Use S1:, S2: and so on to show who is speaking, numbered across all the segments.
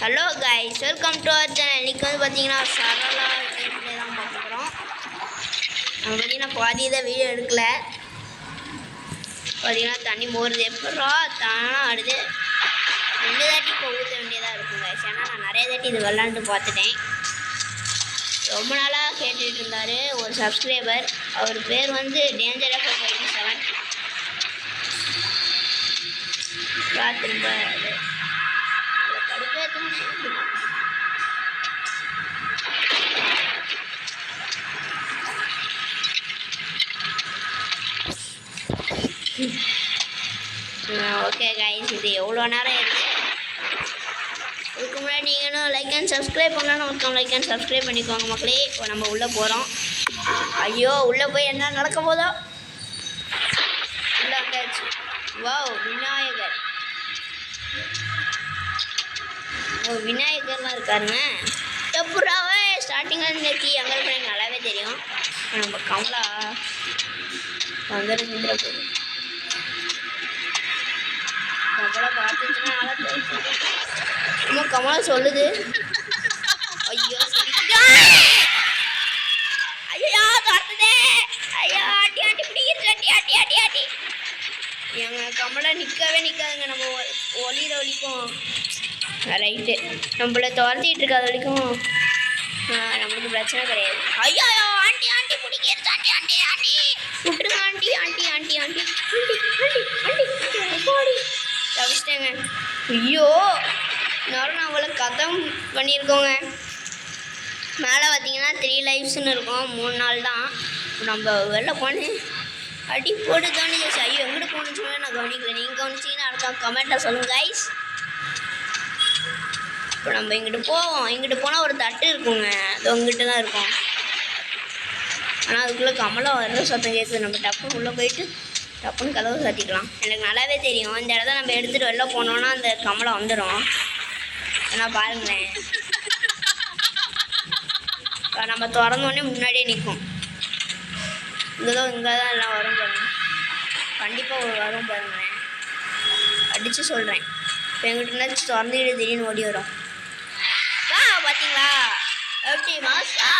S1: Hello guys, welcome to our channel. இன்றைக்கி வந்து பார்த்தீங்கன்னா சரளா கேம் ப்ளே தான் பார்க்க போகிறோம். நம்ம பார்த்தீங்கன்னா பாதி தான் வீடியோ எடுக்கல. பார்த்தீங்கன்னா தண்ணி போகிறது எப்படா தானா ஆடுது. 2 தாட்டி இப்போ ஊற்ற வேண்டியதாக இருக்கும் கைஸ். ஏன்னா நான் நிறைய தாட்டி இது விளாண்டு பார்த்துட்டேன். ரொம்ப நாளாக கேட்டுட்டு இருந்தார் ஒரு சப்ஸ்கிரைபர். அவர் பேர் வந்து டேஞ்சர் F87. திரும்ப ஓகே கைஸ், இது எவ்வளோ நேரம் இருக்குது. இதுக்கு முன்னாடி நீங்களும் லைக் அண்ட் சப்ஸ்கிரைப் பண்ணலாம். ஒருத்தவங்க லைக் அண்ட் சப்ஸ்கிரைப் பண்ணிக்கோங்க மக்களே. இப்போ நம்ம உள்ளே போகிறோம். ஐயோ, உள்ளே போய் என்ன நடக்க போதோ. உள்ளே வந்தாச்சு. வாவ், விநாயகர். ஓ, விநாயகர்லாம் இருக்காருங்க. எப்படாவே ஸ்டார்டிங்கில் இருந்துச்சு. அங்கே இருக்க எனக்கு நல்லாவே தெரியும். நம்ம கமலா அங்கே இருந்து போகுது. கமலா பார்த்துச்சுன்னா நல்லா தெரியும். நம்ம கமலா சொல்லுது. ஐயோ ஐயோ காத்துதே. ஐயோ ஆட்டி ஆட்டி பிடிக்கிறது. ஆட்டி ஆட்டி ஆட்டி ஆட்டி எங்கள் கமலா நிற்கவே நிற்காதுங்க. நம்ம ஒளிகிற வலிக்கும் ரைட்டு. நம்மளை துரத்திட்டு இருக்காத வரைக்கும் நம்மளுக்கு பிரச்சனை கிடையாது. ஐயோ ஆண்டி ஆண்டி பிடிக்கிறது. ஆண்டி ஆண்டி ஆண்டி விட்டுருங்க. Aunty aunty aunty aunty aunty aunty aunty தவிச்சிட்டேங்க. ஐயோ, இன்னொரு நான் அவ்வளோ கதம் பண்ணியிருக்கோங்க. மேலே பார்த்தீங்கன்னா 3 லைஃப்ஸ்ன்னு இருக்கும். 3 நாள் தான் நம்ம வெளில போனேன். அடி போட்டு கவனிச்சு. ஐயோ, எங்கிட்ட போணுச்சுன்னு நான் கவனிக்கல. நீங்கள் கவனிச்சிங்கன்னா அடுத்த கமெண்ட்டில் சொல்லுங்கள் கைஸ். இப்போ நம்ம இங்கிட்டு போவோம். இங்கிட்டு போனால் ஒரு தட்டு இருக்குங்க. அது உங்ககிட்ட தான் இருக்கும். ஆனால் அதுக்குள்ளே கமலா வர்ற சத்தம் கேட்குது. நம்ம டப்புன்னு உள்ளே போயிட்டு டப்புன்னு கதவை சாத்திக்கலாம். எனக்கு நல்லாவே தெரியும். இந்த இடத்த நம்ம எடுத்துகிட்டு வெளில போனோன்னா அந்த கமலா வந்துடும். ஆனால் பாருங்களேன், நம்ம திறந்தோடனே முன்னாடியே நிற்கும். இங்கே தான் எல்லாம் வரும் பாருங்க. கண்டிப்பாக ஒரு வரும் பாருங்களேன். அடித்து சொல்கிறேன். இப்போ எங்கிட்ட இருந்தாச்சும் திறந்துக்கிட்டு திடீர்னு ஓடி வரும். பார்த்தீங்களா எப்படி மாசா?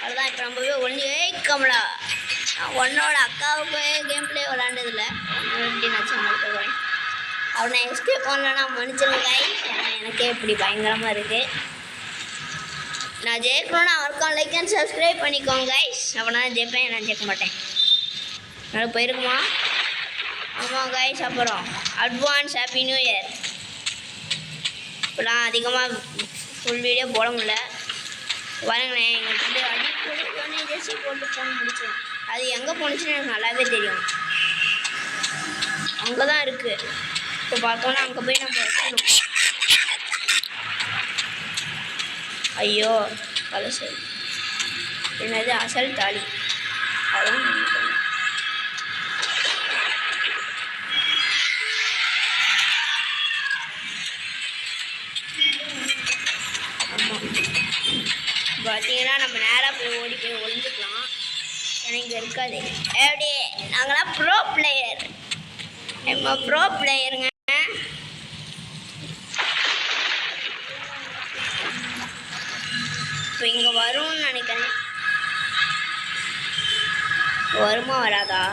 S1: அதுதான் இப்போ நம்ம போய் ஒன்று கமலா. நான் உன்னோட அக்காவுக்கு கேம் பிளே விளாண்டதில்லை. எப்படி நான் போகிறேன். அவனை எஸ்கேப் பண்ணலன்னா மன்னிச்சிருங்க கைஸ். ஏன்னா எனக்கே இப்படி பயங்கரமாக இருக்குது. நான் ஜெயிக்கணும்னா அவருக்கும் லைக் அண்ட் சப்ஸ்கிரைப் பண்ணிக்கோங்க கைஸ். அப்போ நான் ஜெயிப்பேன். நான் ஜெயிக்க மாட்டேன். நல்லா போயிருக்குமா? ஆமாம் கைஸ். அப்புறம் அட்வான்ஸ் ஹாப்பி நியூ இயர். இப்போலாம் அதிகமாக ஃபுல் வீடியோ போட முடியல. பாருங்களேன், எங்கள் அடி போட்டு ஜெர்சி போட்டு ஃபோன் முடிச்சோம். அது எங்கே போணுச்சுன்னு எனக்கு நல்லாவே தெரியும். அங்கே தான் இருக்குது. இப்போ பார்த்தோன்னா அங்கே போய் நம்ம வச்சிடணும். ஐயோ, அதை சரி. என்னது அசல் தாலி. அதான் பார்த்தீங்கன்னா நம்ம நேராக போய் ஓடி போய் ஒழிஞ்சுக்கலாம். ஏன்னா இங்கே இருக்காது. எப்படி நாங்களாம் ப்ரோ பிளேயர். நம்ம ப்ரோ பிளேயருங்க. இப்போ இங்கே வரும்னு நினைக்கிறேன். வருமா வராதா?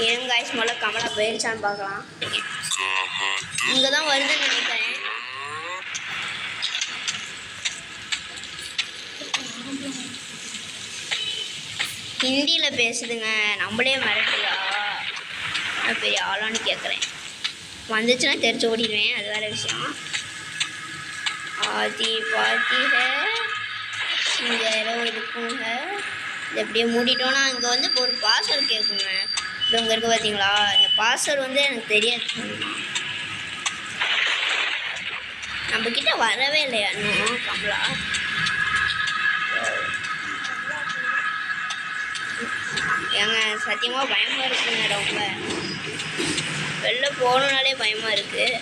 S1: ஏன் காய்ஸ், முதல்ல கமலா போயிருச்சான்னு பார்க்கலாம். இங்கே தான் வருதுன்னு நினைக்கிறேன். ஹிந்தியில் பேசுதுங்க. நம்மளே மிரட்டுதா? நான் பெரிய ஆளான்னு கேட்குறேன். வந்துச்சுன்னா தெரிச்சு ஓடிடுவேன். அது வேறு விஷயம். ஆதி பாத்திக இங்கே ஏதோ இருக்குங்க. இது எப்படியே மூடிட்டோன்னா இங்கே வந்து ஒரு பாஸ்வேர்டு கேட்குங்க. இது இங்கே இருக்குது பார்த்தீங்களா? இந்த பாஸ்வேர்டு வந்து எனக்கு தெரியாது. நம்மக்கிட்ட வரவே இல்லையா இன்னும் கமலா? ஏங்க சத்தியமாக பயமாக இருக்குங்க. ரொம்ப வெளில போகணுன்னாலே பயமாக இருக்குது.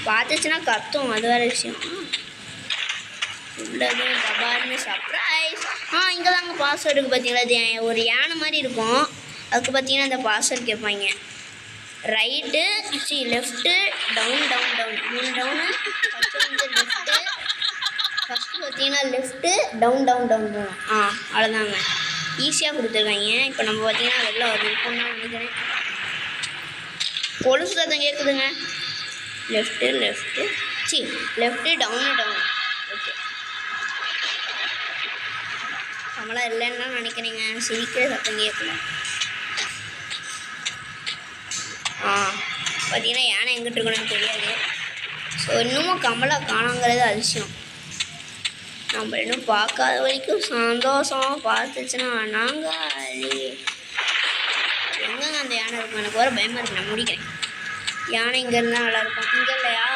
S1: பார்த்துச்சுன்னா கத்தும். அது வேறு விஷயம். உள்ளது டபார்னு சர்ப்ரைஸ். இங்கே தாங்க பாஸ்வேர்டுக்கு பார்த்தீங்களா? அது ஒரு யானை மாதிரி இருக்கும். அதுக்கு பார்த்தீங்கன்னா அந்த பாஸ்வேர்ட் கேட்பாங்க. Right left down down down 3 down. First வந்து லெஃப்ட்டு ஃபஸ்ட்டு பார்த்தீங்கன்னா லெஃப்ட்டு டவுன் டவுன் டவுன் போகணும். அவ்வளோதாங்க, ஈஸியாக கொடுத்துருக்காங்க. இப்போ நம்ம பார்த்தீங்கன்னா வெளில இருக்கும்னு தான் நினைக்கிறேன். கொலுசு சத்தம் கேட்குதுங்க. Left left down down. Okay, நம்மளாம் இல்லைன்னு தான் நினைக்கிறீங்க. சிரிக்கிற சத்தம் கேட்கல. பார்த்தீங்கன்னா யானை எங்கிட்டு இருக்கணும்னு தெரியாது. ஸோ இன்னமும் கமலா காணாங்கிறது அதிசயம். நம்ம இன்னும் பார்க்காத வரைக்கும் சந்தோஷமாக பார்த்துச்சுன்னா நாங்கள் எங்கங்க அந்த யானை இருக்கும்? எனக்கு வர பயமாக இருக்கு. நான் முடிக்கிறேன். யானை இங்கே இருந்தால் நல்லாயிருக்கும். இங்கே இல்லையா?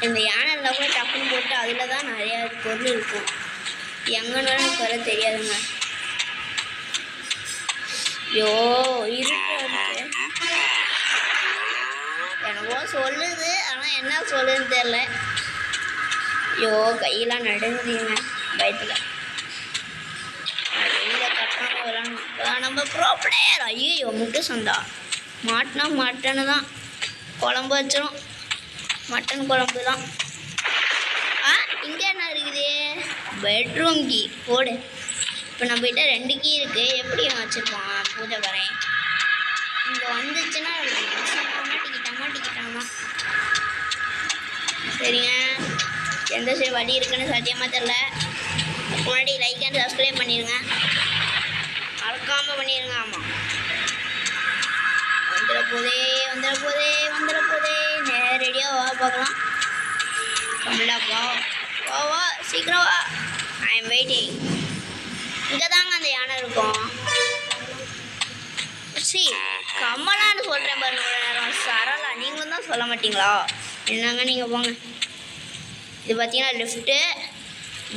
S1: இந்த யானை இருந்தால் கூட டப்புன்னு போட்டு அதில் தான் நிறையா பொருள் இருக்கும். எங்கன்னு எனக்கு வர தெரியாதுங்க. ஐயோ இருக்கு, என்னவோ சொல்லுது, ஆனால் என்ன சொல்லுதுன்னு தெரில. ஐயோ கையெல்லாம் நடுங்குதுங்க பயத்தில். வெளியில் கட்டாமல் விளாடணும். அப்போதான் நம்ம ப்ரோ பிளேயர். ஐயோ முட்டு சந்தா மாட்டினா மட்டனு தான் குழம்பு வச்சிரும். மட்டன் குழம்பு தான். இங்கே என்ன இருக்குது? பெட்ரூம் கீ போடு. இப்போ நம்மகிட்ட 2 கீ இருக்குது. எப்படி வச்சுருப்போம் பூஜைக்காரன்? இங்கே வந்துச்சுன்னா மாட்டிக்கிட்டாமா. சரிங்க, எந்த சரி வழி இருக்குன்னு சத்தியமாக தெரில. முன்னாடி லைக் அண்ட் சப்ஸ்கிரைப் பண்ணிடுங்க, மறக்காமல் பண்ணிடுங்க. ஆமாம், வந்துட போதே நேரடியாக வா பார்க்கலாம். கமலாப்பா வா சீக்கிரம் வா, ஐ எம் வெயிட்டிங். இங்கே தாங்க அந்த யானை இருக்கும். கமலான்னு சொல்கிறேன் பாருங்க ஒரு நேரம். சரளா நீங்களும் தான் சொல்ல மாட்டீங்களா? என்னங்க நீங்கள் போங்க. இது பார்த்தீங்கன்னா லெஃப்ட்டு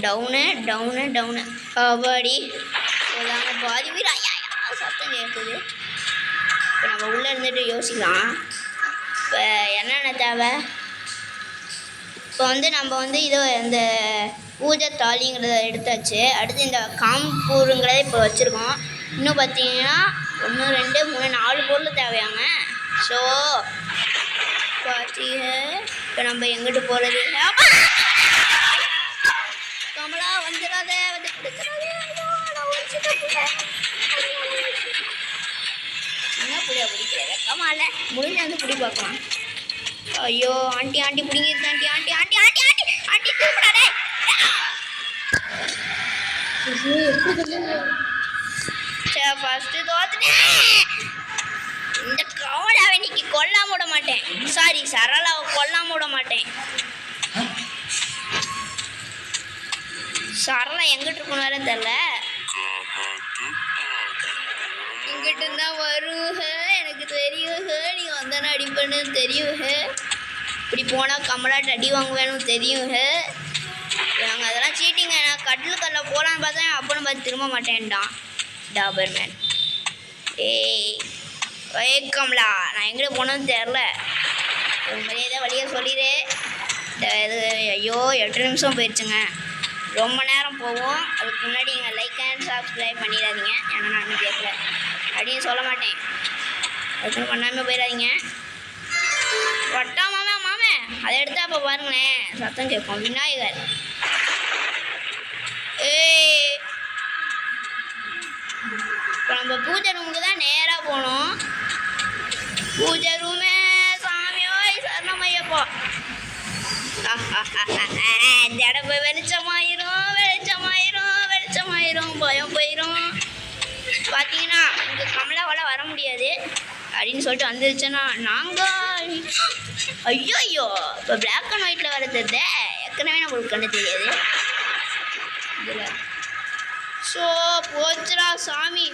S1: டவுனு கபடி போதாங்க. பாதி வீரா சத்தம் கேட்குது. இப்போ நம்ம உள்ளே இருந்துட்டு யோசிக்கலாம். இப்போ என்னென்ன தேவை? இப்போ வந்து நம்ம வந்து இது இந்த பூஜை தாலிங்கிறத எடுத்தாச்சு. அடுத்து இந்த காம்பூருங்கிறத இப்போ வச்சுருக்கோம். இன்னும் பார்த்தீங்கன்னா 1 2 3 4 பொருள் தேவையாங்க. ஸோ பார்த்தீங்க இப்போ நம்ம எங்கிட்டு போகிறது? கமலா வந்துடாத, வந்து பிடிச்சிடாதே. என்ன புளியா பிடிக்கிறேன் வெக்கமா இல்லை? முடிஞ்ச வந்து பிடி பார்க்கலாம். ஐயோ ஆண்டி பிடிங்கிருச்சு. ஆண்டி தூக்கிடாதே. ஃபஸ்ட்டு தோத்துட்டேன். இந்த கவலாவை இன்னைக்கு கொல்லாம விட மாட்டேன். சாரி, சரளாவை கொல்லாம விட மாட்டேன். சரளா எங்கிட்டு இருக்கணும் வேற தெரில. இங்கிட்டு இருந்தா வருக, எனக்கு தெரியுக. நீங்கள் வந்தானே அடிப்பண்ணு தெரியுக. இப்படி போனால் கமலாட்டு அடி வாங்குவேன்னு தெரியுங்க. நாங்கள் அதெல்லாம் சீட்டிங்க. நான் கட்டில் போகலான்னு பார்த்தேன். அப்போன்னு பார்த்து திரும்ப மாட்டேன்டான் டாபர்மேன். ஏய் கமலா, நான் எங்கே போனோன்னு தெரில. ஒரு மரியாதை வழியை சொல்லிடு. இது ஐயோ 8 நிமிஷம் போயிடுச்சுங்க. ரொம்ப நேரம் போவோம். அதுக்கு முன்னாடி நீங்கள் லைக் அண்ட் சப்ஸ்கிரைப் பண்ணிடாதீங்க. ஏன்னா நான் இன்னும் கேட்கல அப்படின்னு சொல்ல மாட்டேன். அதுக்கு பண்ணாமல் போயிடாதீங்க. வட்டா மாமே அதை எடுத்தா அப்போ பாருங்களேன் சத்தம் கேட்கும். விநாயகர். இப்போ நம்ம பூஜை ரூமுக்கு தான் நேராக போகணும். பூஜை ரூமே சாமியோ சரணமையப்போ. இந்த இடம் போய் வெளிச்சமாயிரும். பயம் போயிடும். பார்த்தீங்கன்னா இங்கே கமலாவால் வர முடியாது அப்படின்னு சொல்லிட்டு வந்துருச்சுன்னா நாங்கள் ஐயோ இப்போ பிளாக் அண்ட் ஒயிட்டில் வரது ஏற்கனவே நம்மளுக்கு கண்ணு தெரியாது இதில். ஸோ போச்சுரா சாமி,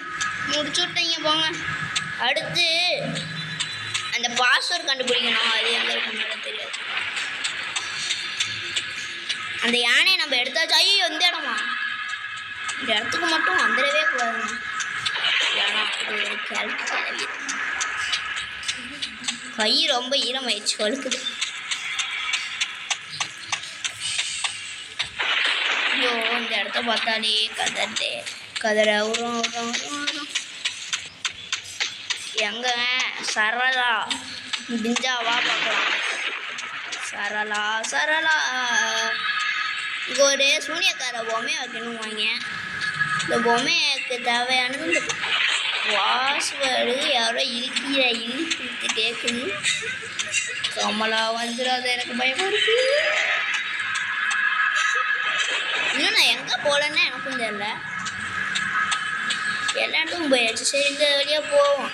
S1: முடிச்சு விட்டீங்க போங்க. அடுத்து அந்த பாஸ்வேர்டு கண்டுபிடிக்கணும். அது எங்கே இருக்குன்னு தெரியாது. அந்த யானையை நம்ம எடுத்தாச்சு. ஐயோ இந்த இடமா? இந்த இடத்துக்கு மட்டும் வந்துடவே கூடாதுங்க. ஏன்னா இது ஒரு கேள்வி. கை ரொம்ப ஈரமாயிடுச்சு, வழுக்குது. ஐயோ இந்த இடத்த பார்த்தாலே கதிர உரம் உரம் உரம் உரம் எங்க சரளா பிஞ்சாவா பார்க்கலாம். சரளா சரளா இங்கே ஒரு சூனியக்கார பொம்மை வைக்கணும் வாங்க. இந்த பொம்மைக்கு தேவையானது இந்த பாஸ்வேர்டு யாரோ இழுத்து கேட்குது. கமலா வந்துடாத, எனக்கு பயமா இருக்கு. இன்னும் நான் எங்கே போகலன்னா எனக்கும் தெரியல. எல்லா இடத்துக்கும் போயாச்சு. சரி இந்த வழியாக போவோம்.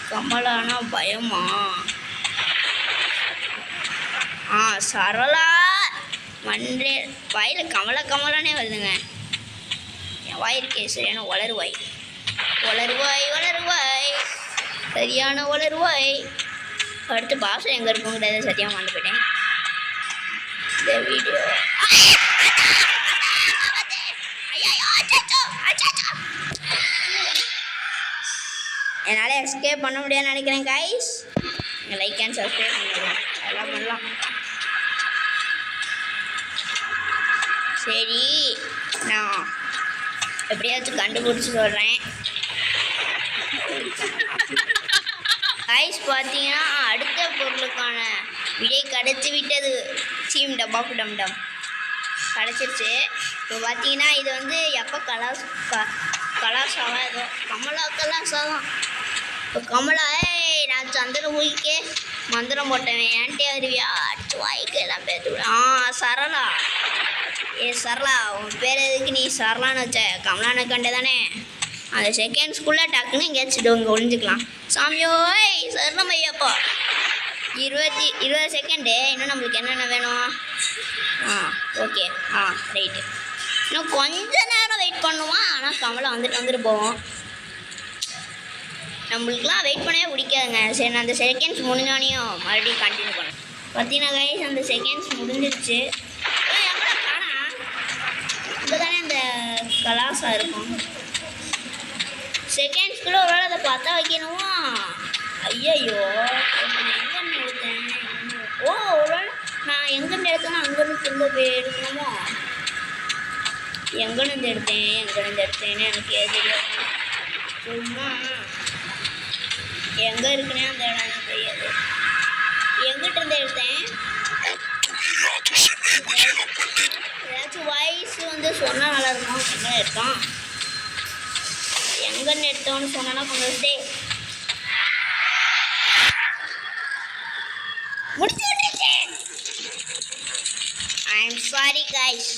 S1: கமலானா பயமா? சரளா மன்றே வாயில் கமலானே வருதுங்க. என் வாயிருக்கே சரியான வளருவாய் சரியான வளருவாய். அடுத்து பாசம் எங்கே இருக்குங்கிறத சத்தியமாக மறந்து போயிட்டேன். இந்த வீடியோ என்னால் எஸ்கேப் பண்ண முடியாதுன்னு நினைக்கிறேன் கைஸ். நீங்கள் லைக் அண்ட் சப்ஸ்கிரைப் பண்ணிடலாம், எல்லாம் பண்ணலாம். சரி நான் எப்படியாச்சும் கண்டுபிடிச்சி சொல்கிறேன் கைஸ். பார்த்தீங்கன்னா அடுத்த பொருளுக்கான விடை கிடைச்சி விட்டது. சீம் டப்பாக்கு டம் டம் கிடச்சிருச்சு. இப்போ பார்த்தீங்கன்னா இது வந்து எப்போ கலாசாவா ஏதோ கமலா கலாசாதான். இப்போ கமலா நான் சந்திரமுகிக்கே மந்திரம் போட்டவன் ஏன்ட்டே வருவியா அடிச்சு வாய்க்கு எல்லாம் பேத்துவிட. சரளா சரளா உன் பேர் எதுக்கு நீ சரளான்னு வச்ச? கமலான்னு கண்டே தானே. அந்த செகண்ட்ஸ்குள்ளே டக்குன்னு எங்கேயாச்சும் இங்கே ஒழிஞ்சிக்கலாம். சாமியோ சரணம் ஐயாப்பா. 20 செகண்டு. இன்னும் நம்மளுக்கு என்னென்ன வேணும்? Okay right. இன்னும் கொஞ்ச நேரம் வெயிட் பண்ணுவான். ஆனால் கமலா வந்துட்டு போவோம். நம்மளுக்குலாம் வெயிட் பண்ணவே பிடிக்காதுங்க. சரி நான் அந்த செகண்ட்ஸ் முடிஞ்சோனையும் மறுபடியும் கண்டினியூ பண்ணேன். பார்த்தீங்கன்னா கைஸ் அந்த செகண்ட்ஸ் முடிஞ்சிருச்சு. எவ்வளோ காணா இப்போ தானே அந்த கலாசா இருக்கும். செகண்ட்ஸ்குள்ளே ஒரு வேளை அதை பார்த்தா வைக்கணுமா? ஐயோ எங்கேருந்து எடுத்தேன்? ஒரு வேளை நான் எங்கேருந்து எடுத்தேன்னா அங்கேருந்து திரும்ப போய் எடுக்கணுமோ? எங்கேருந்து எடுத்தேன்னு எனக்கு தெரியாது. சும்மா எங்கே இருக்குன்னே அந்த இடம் தெரியாது. எங்கிட்ட இருந்து எடுத்தேன்? ஏதாச்சும் வாய்ஸ் வந்து சொன்னால் நல்லா இருக்கும். எங்கேருந்து எடுத்தோன்னு சொன்னா கொஞ்சம் டே முடிச்சு விட்டுருச்சேன். I am sorry guys.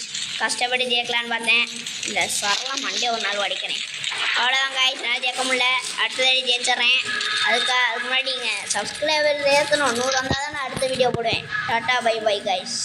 S1: கஷ்டப்பட்டு ஜெயிக்கலான்னு பார்த்தேன். இந்த சரளம் மண்டே ஒரு நாள் வடிக்கிறேன். அவ்வளோதான் கைஸ். நான் ஜெயிக்க முடியல. அடுத்ததாடி ஜெயிச்சிட்றேன். அதுக்கு முன்னாடி நீங்கள் சப்ஸ்கிரைபர் ஏற்றணும். 100 வந்தால் தான் நான் அடுத்த வீடியோ போடுவேன். Tata bye bye guys.